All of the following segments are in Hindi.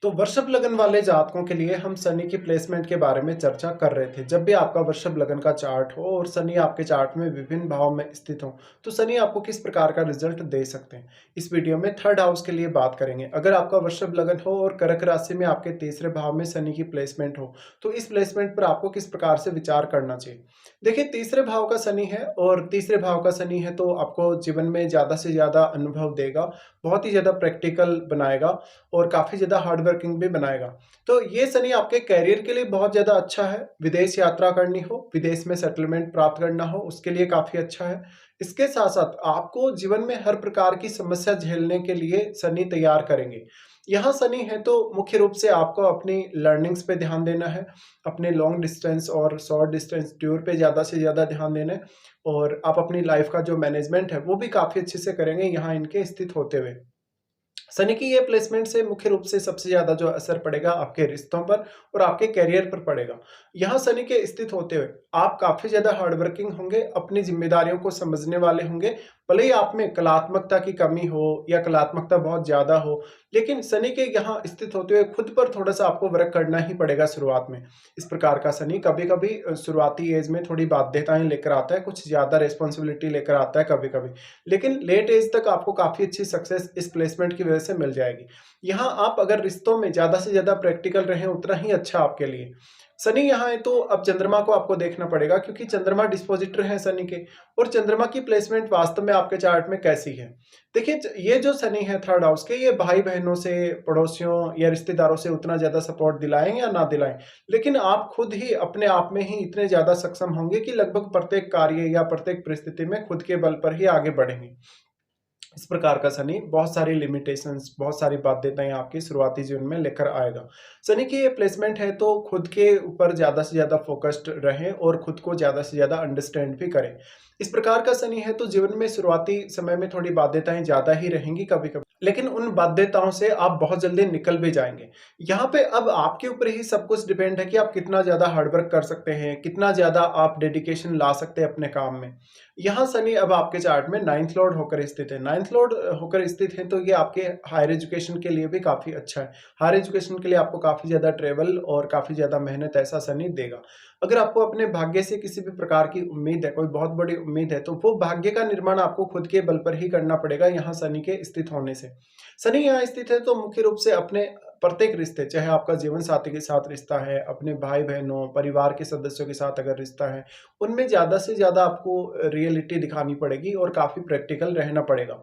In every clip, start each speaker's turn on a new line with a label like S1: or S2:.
S1: तो वृषभ लगन वाले जातकों के लिए हम शनि की प्लेसमेंट के बारे में चर्चा कर रहे थे। जब भी आपका वृषभ लगन का चार्ट हो और शनि आपके चार्ट में विभिन्न भाव में स्थित हो, तो शनि आपको किस प्रकार का रिजल्ट दे सकते हैं। इस वीडियो में थर्ड हाउस के लिए बात करेंगे। अगर आपका वृषभ लगन हो और कर्क राशि में आपके तीसरे भाव में शनि की प्लेसमेंट हो, तो इस प्लेसमेंट पर आपको किस प्रकार से विचार करना चाहिए। देखिए, तीसरे भाव का शनि है और तीसरे भाव का शनि है तो आपको जीवन में ज़्यादा से ज़्यादा अनुभव देगा, बहुत ही ज़्यादा प्रैक्टिकल बनाएगा और काफ़ी ज़्यादा हार्ड वर्किंग भी बनाएगा। तो ये शनि आपके करियर के लिए बहुत ज़्यादा अच्छा है। विदेश यात्रा करनी हो, विदेश में सेटलमेंट प्राप्त करना हो, उसके लिए काफ़ी अच्छा है। इसके साथ-साथ आपको जीवन में हर प्रकार की समस्या झेलने के लिए शनि तैयार करेंगे। यहाँ शनि है तो मुख्य रूप से आपको अपनी लर्निंग्स पे ध्यान देना है, अपने लॉन्ग डिस्टेंस और शॉर्ट डिस्टेंस टूर पे ज़्यादा से ज़्यादा ध्यान देना है और आप अपनी लाइफ़ का जो मैनेजमेंट है, वो भी काफ़ी अच्छे से करेंगे यहाँ इनके स्थित होते हुए। शनि की ये प्लेसमेंट से मुख्य रूप से सबसे ज़्यादा जो असर पड़ेगा आपके रिश्तों पर और आपके करियर पर पड़ेगा। यहाँ शनि के स्थित होते हुए आप काफ़ी ज़्यादा हार्ड वर्किंग होंगे, अपनी ज़िम्मेदारियों को समझने वाले होंगे। भले ही आप में कलात्मकता की कमी हो या कलात्मकता बहुत ज़्यादा हो, लेकिन शनि के यहाँ स्थित होते हुए खुद पर थोड़ा-सा आपको वर्क करना ही पड़ेगा शुरुआत में। इस प्रकार का शनि कभी-कभी शुरुआती एज में थोड़ी बाध्यताएँ लेकर आता है, कुछ ज़्यादा रिस्पॉन्सिबिलिटी लेकर आता है कभी-कभी। लेकिन लेट एज तक आपको काफ़ी अच्छी सक्सेस इस प्लेसमेंट की वजह से मिल जाएगी। यहाँ आप अगर रिश्तों में ज़्यादा से ज़्यादा प्रैक्टिकल रहें उतना ही अच्छा आपके लिए। शनि यहाँ है तो अब चंद्रमा को आपको देखना पड़ेगा क्योंकि चंद्रमा डिस्पोजिटर है शनि के और चंद्रमा की प्लेसमेंट वास्तव में आपके चार्ट में कैसी है। देखिए ये जो शनि है थर्ड हाउस के, ये भाई-बहनों से, पड़ोसियों या रिश्तेदारों से उतना ज़्यादा सपोर्ट दिलाएँ या ना दिलाएँ। लेकिन आप खुद ही अपने आप में ही इतने ज़्यादा सक्षम होंगे कि लगभग प्रत्येक कार्य या प्रत्येक परिस्थिति में खुद के बल पर ही आगे बढ़ेंगे। इस प्रकार का शनि बहुत सारी लिमिटेशंस, बहुत सारी बाध्यताएँ आपके शुरुआती जीवन में लेकर आएगा। शनि की ये प्लेसमेंट है तो खुद के ऊपर ज़्यादा से ज़्यादा फ़ोकस्ड रहें और खुद को ज़्यादा से ज़्यादा अंडरस्टैंड भी करें। इस प्रकार का शनि है तो जीवन में शुरुआती समय में थोड़ी बाध्यताएँ ज़्यादा ही रहेंगी कभी-कभी, लेकिन उन बाध्यताओं से आप बहुत जल्दी निकल भी जाएँगे। यहाँ पे अब आपके ऊपर ही सब कुछ डिपेंड है कि आप कितना ज़्यादा हार्ड वर्क कर सकते हैं, कितना ज़्यादा आप डेडिकेशन ला सकते हैं अपने काम में। यहाँ शनि अब आपके चार्ट में 9th लॉर्ड होकर स्थित है। 9th लॉर्ड होकर स्थित है तो ये आपके हायर एजुकेशन के लिए भी काफ़ी अच्छा है। हायर एजुकेशन के लिए आपको काफ़ी ज़्यादा ट्रैवल और काफ़ी ज़्यादा मेहनत ऐसा शनि देगा। अगर आपको अपने भाग्य से किसी भी प्रकार की उम्मीद है, कोई बहुत बड़ी उम्मीद है, तो वो भाग्य का निर्माण आपको खुद के बल पर ही करना पड़ेगा यहाँ शनि के स्थित होने से। शनि यहाँ स्थित है तो मुख्य रूप से अपने प्रत्येक रिश्ते, चाहे आपका जीवन साथी के साथ रिश्ता है, अपने भाई-बहनों, परिवार के सदस्यों के साथ अगर रिश्ता है, उनमें ज़्यादा से ज़्यादा आपको रियलिटी दिखानी पड़ेगी और काफ़ी प्रैक्टिकल रहना पड़ेगा।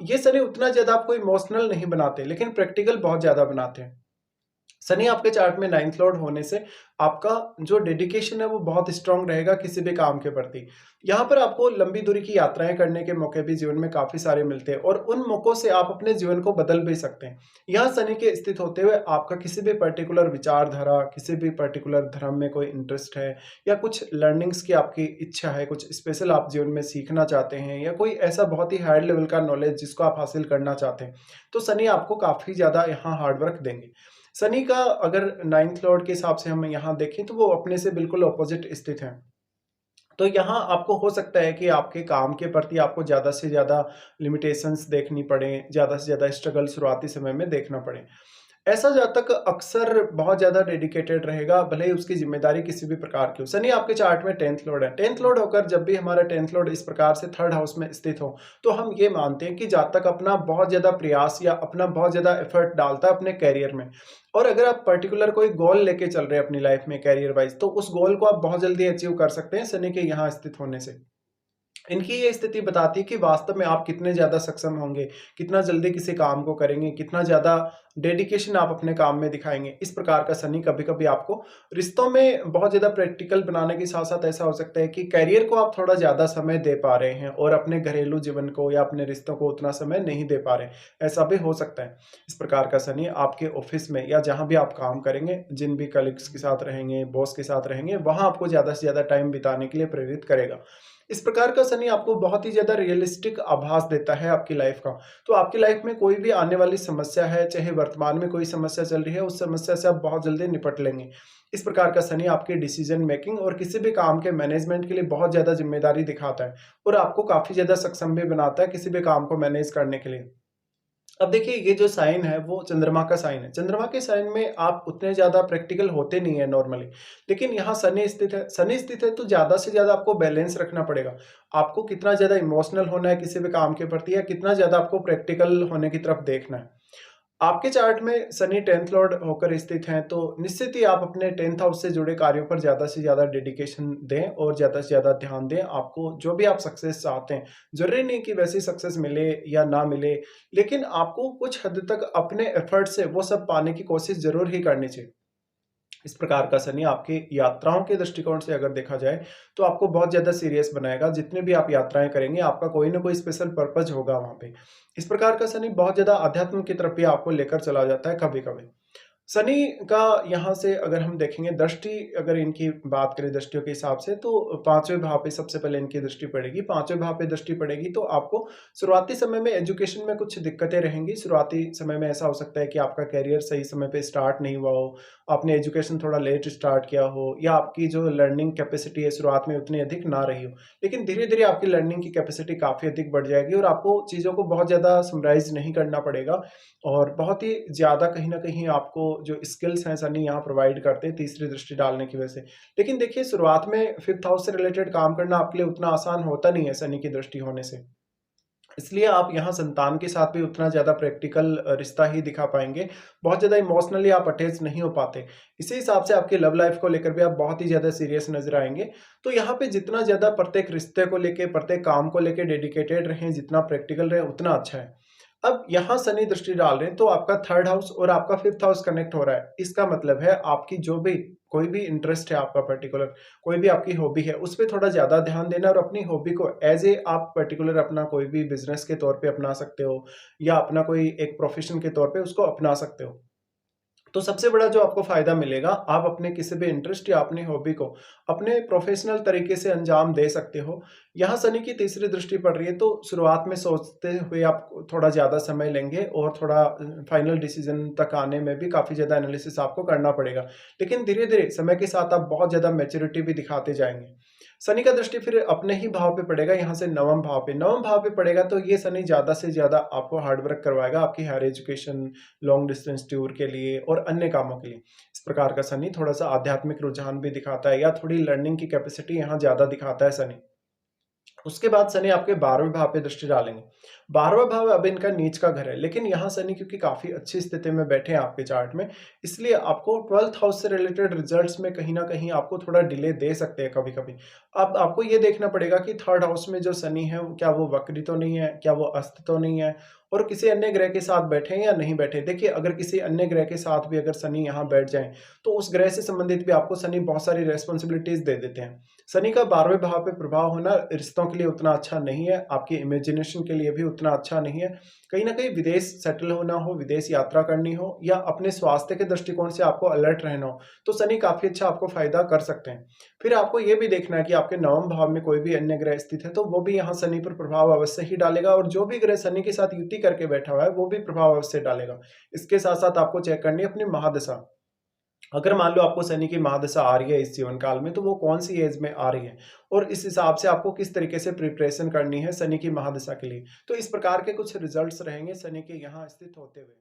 S1: ये शनि उतना ज़्यादा आपको इमोशनल नहीं बनाते, लेकिन प्रैक्टिकल बहुत ज़्यादा बनाते हैं। शनि आपके चार्ट में 9th लॉर्ड होने से आपका जो डेडिकेशन है वो बहुत स्ट्रांग रहेगा किसी भी काम के प्रति। यहाँ पर आपको लंबी दूरी की यात्राएँ करने के मौके भी जीवन में काफ़ी सारे मिलते हैं और उन मौकों से आप अपने जीवन को बदल भी सकते हैं। यहाँ शनि के स्थित होते हुए आपका किसी भी पर्टिकुलर विचारधारा, किसी भी पर्टिकुलर धर्म में कोई इंटरेस्ट है या कुछ लर्निंग्स की आपकी इच्छा है, कुछ स्पेशल आप जीवन में सीखना चाहते हैं या कोई ऐसा बहुत ही हायर लेवल का नॉलेज जिसको आप हासिल करना चाहते हैं, तो शनि आपको काफ़ी ज़्यादा यहाँ हार्ड वर्क देंगे। शनि का अगर 9th लॉर्ड के हिसाब से हम यहाँ देखें तो वो अपने से बिल्कुल अपोजिट स्थित हैं। तो यहाँ आपको हो सकता है कि आपके काम के प्रति आपको ज़्यादा से ज़्यादा लिमिटेशंस देखनी पड़े, ज़्यादा से ज़्यादा स्ट्रगल शुरुआती समय में देखना पड़े। ऐसा जातक अक्सर बहुत ज़्यादा डेडिकेटेड रहेगा, भले ही उसकी ज़िम्मेदारी किसी भी प्रकार की हो। शनि आपके चार्ट में 10th लॉर्ड है। 10th लॉर्ड होकर जब भी हमारा 10th लॉर्ड इस प्रकार से थर्ड हाउस में स्थित हो, तो हम ये मानते हैं कि जातक अपना बहुत ज़्यादा प्रयास या अपना बहुत ज़्यादा एफर्ट डालता है अपने करियर में। और अगर आप पर्टिकुलर कोई गोल लेके चल रहे हैं अपनी लाइफ में करियर वाइज़, तो उस गोल को आप बहुत जल्दी अचीव कर सकते हैं शनि के यहाँ स्थित होने से। इनकी ये स्थिति बताती है कि वास्तव में आप कितने ज़्यादा सक्षम होंगे, कितना जल्दी किसी काम को करेंगे, कितना ज़्यादा डेडिकेशन आप अपने काम में दिखाएँगे। इस प्रकार का शनि कभी-कभी आपको रिश्तों में बहुत ज़्यादा प्रैक्टिकल बनाने के साथ-साथ ऐसा हो सकता है कि करियर को आप थोड़ा ज़्यादा समय दे पा रहे हैं और अपने घरेलू जीवन को या अपने रिश्तों को उतना समय नहीं दे पा रहे हैं, ऐसा भी हो सकता है। इस प्रकार का शनि आपके ऑफ़िस में या जहाँ भी आप काम करेंगे, जिन भी कलीग्स के साथ रहेंगे, बॉस के साथ रहेंगे, वहाँ आपको ज़्यादा से ज़्यादा टाइम बिताने के लिए प्रेरित करेगा। इस प्रकार का शनि आपको बहुत ही ज़्यादा रियलिस्टिक आभास देता है आपकी लाइफ का। तो आपकी लाइफ में कोई भी आने वाली समस्या है, चाहे वर्तमान में कोई समस्या चल रही है, उस समस्या से आप बहुत जल्दी निपट लेंगे। इस प्रकार का शनि आपकी डिसीजन मेकिंग और किसी भी काम के मैनेजमेंट के लिए बहुत ज़्यादा ज़िम्मेदारी दिखाता है और आपको काफ़ी ज़्यादा सक्षम भी बनाता है किसी भी काम को मैनेज करने के लिए। अब देखिए ये जो साइन है वो चंद्रमा का साइन है। चंद्रमा के साइन में आप उतने ज़्यादा प्रैक्टिकल होते नहीं है नॉर्मली। लेकिन यहाँ शनि स्थित है, शनि स्थित है तो ज़्यादा से ज़्यादा आपको बैलेंस रखना पड़ेगा। आपको कितना ज़्यादा इमोशनल होना है किसी भी काम के प्रति या कितना ज़्यादा आपको प्रैक्टिकल होने की तरफ देखना है। आपके चार्ट में शनि 10th लॉर्ड होकर स्थित हैं, तो निश्चित ही आप अपने 10th हाउस से जुड़े कार्यों पर ज़्यादा से ज़्यादा डेडिकेशन दें और ज़्यादा से ज़्यादा ध्यान दें। आपको जो भी आप सक्सेस चाहते हैं, ज़रूरी नहीं कि वैसी सक्सेस मिले या ना मिले, लेकिन आपको कुछ हद तक अपने एफर्ट से वो सब पाने की कोशिश ज़रूर ही करनी चाहिए। इस प्रकार का शनि आपकी यात्राओं के दृष्टिकोण से अगर देखा जाए, तो आपको बहुत ज़्यादा सीरियस बनाएगा। जितने भी आप यात्राएँ करेंगे, आपका कोई न कोई स्पेशल पर्पज़ होगा वहाँ पे। इस प्रकार का शनि बहुत ज़्यादा अध्यात्म की तरफ भी आपको लेकर चला जाता है कभी-कभी। शनि का यहाँ से अगर हम देखेंगे दृष्टि, अगर इनकी बात करें दृष्टियों के हिसाब से, तो 5वें भाव पे सबसे पहले इनकी दृष्टि पड़ेगी। 5वें भाव पे दृष्टि पड़ेगी तो आपको शुरुआती समय में एजुकेशन में कुछ दिक्कतें रहेंगी। शुरुआती समय में ऐसा हो सकता है कि आपका करियर सही समय पे स्टार्ट नहीं हुआ हो, आपने एजुकेशन थोड़ा लेट स्टार्ट किया हो या आपकी जो लर्निंग कैपेसिटी है शुरुआत में उतनी अधिक ना रही हो। लेकिन धीरे-धीरे आपकी लर्निंग की कैपेसिटी काफ़ी अधिक बढ़ जाएगी और आपको चीज़ों को बहुत ज़्यादा समराइज़ नहीं करना पड़ेगा और बहुत ही ज़्यादा कहीं न कहीं आपको जो स्किल्स हैं शनि यहाँ प्रोवाइड करते हैं तीसरी दृष्टि डालने की वजह से। लेकिन देखिए शुरुआत में 5th हाउस से रिलेटेड काम करना आपके लिए उतना आसान होता नहीं है शनि की दृष्टि होने से। इसलिए आप यहाँ संतान के साथ भी उतना ज़्यादा प्रैक्टिकल रिश्ता ही दिखा पाएँगे। बहुत ज़्यादा इमोशनली आप अटैच नहीं हो पाते। इसी हिसाब से आपकी लव लाइफ़ को लेकर भी आप बहुत ही ज़्यादा सीरियस नज़र आएँगे। तो यहाँ पे जितना ज़्यादा प्रत्येक रिश्ते को लेके, प्रत्येक काम को लेके डेडिकेटेड रहें, जितना प्रैक्टिकल रहें उतना अच्छा है। अब यहाँ शनि दृष्टि डाल रहे हैं तो आपका 3rd हाउस और आपका 5th हाउस कनेक्ट हो रहा है। इसका मतलब है आपकी जो भी कोई भी इंटरेस्ट है आपका पर्टिकुलर, कोई भी आपकी हॉबी है, उस पे थोड़ा ज़्यादा ध्यान देना और अपनी हॉबी को ऐज़ ए आप पर्टिकुलर अपना कोई भी बिज़नेस के तौर पे अपना सकते हो या अपना कोई एक प्रोफ़ेशन के तौर पे उसको अपना सकते हो। तो सबसे बड़ा जो आपको फ़ायदा मिलेगा, आप अपने किसी भी इंटरेस्ट या अपनी हॉबी को अपने प्रोफ़ेशनल तरीके से अंजाम दे सकते हो। यहाँ शनि की तीसरी दृष्टि पड़ रही है, तो शुरुआत में सोचते हुए आप थोड़ा ज़्यादा समय लेंगे और थोड़ा फाइनल डिसीज़न तक आने में भी काफ़ी ज़्यादा एनालिसिस आपको करना पड़ेगा। लेकिन धीरे-धीरे समय के साथ आप बहुत ज़्यादा मैच्योरिटी भी दिखाते जाएँगे। शनि का दृष्टि फिर अपने ही भाव पे पड़ेगा, यहाँ से नवम भाव पे। नवम भाव पे पड़ेगा तो ये शनि ज़्यादा से ज़्यादा आपको हार्ड वर्क करवाएगा, आपकी higher education, long distance tour के लिए और अन्य कामों के लिए। इस प्रकार का शनि थोड़ा-सा आध्यात्मिक रुझान भी दिखाता है या थोड़ी लर्निंग की कैपेसिटी यहाँ ज़्यादा दिखाता है शनि। उसके बाद शनि आपके 12वें भाव पे दृष्टि डालेंगे। 12वाँ भाव अब इनका नीच का घर है, लेकिन यहाँ शनि क्योंकि काफ़ी अच्छी स्थिति में बैठे हैं आपके चार्ट में, इसलिए आपको 12th हाउस से रिलेटेड रिजल्ट्स में कहीं न कहीं आपको थोड़ा डिले दे सकते हैं कभी-कभी। अब आपको ये देखना पड़ेगा कि 3rd हाउस में जो शनि है, क्या वो वक्री तो नहीं है? क्या वो अस्त तो नहीं है? और किसी अन्य ग्रह के साथ बैठे हैं या नहीं बैठे? देखिए, अगर किसी अन्य ग्रह के साथ भी अगर शनि यहाँ बैठ जाएँ, तो उस ग्रह से संबंधित भी आपको शनि बहुत सारी रिस्पॉन्सिबिलिटीज़ दे देते हैं। शनि का 12वें भाव पे प्रभाव होना रिश्तों के लिए उतना अच्छा नहीं है, आपकी इमेजिनेशन के लिए भी उतना अच्छा नहीं है। कहीं न कहीं विदेश सेटल होना हो, विदेश यात्रा करनी हो या अपने स्वास्थ्य के दृष्टिकोण से आपको अलर्ट रहना हो, तो शनि काफ़ी अच्छा आपको फ़ायदा कर सकते हैं। फिर आपको ये भी देखना है कि आपके 9वें भाव में कोई भी अन्य ग्रह स्थित है, तो वो भी यहाँ शनि पर प्रभाव अवश्य ही डालेगा और जो भी ग्रह शनि के साथ युति करके बैठा हुआ है, वो भी प्रभाव अवश्य डालेगा। इसके साथ-साथ आपको चेक करनी है अपनी महादशा। अगर मान लो आपको शनि की महादशा आ रही है इस जीवन काल में, तो वो कौन-सी एज में आ रही है और इस हिसाब से आपको किस तरीके से प्रिपरेशन करनी है शनि की महादशा के लिए। तो इस प्रकार के कुछ रिजल्ट्स रहेंगे शनि के यहाँ स्थित होते हुए।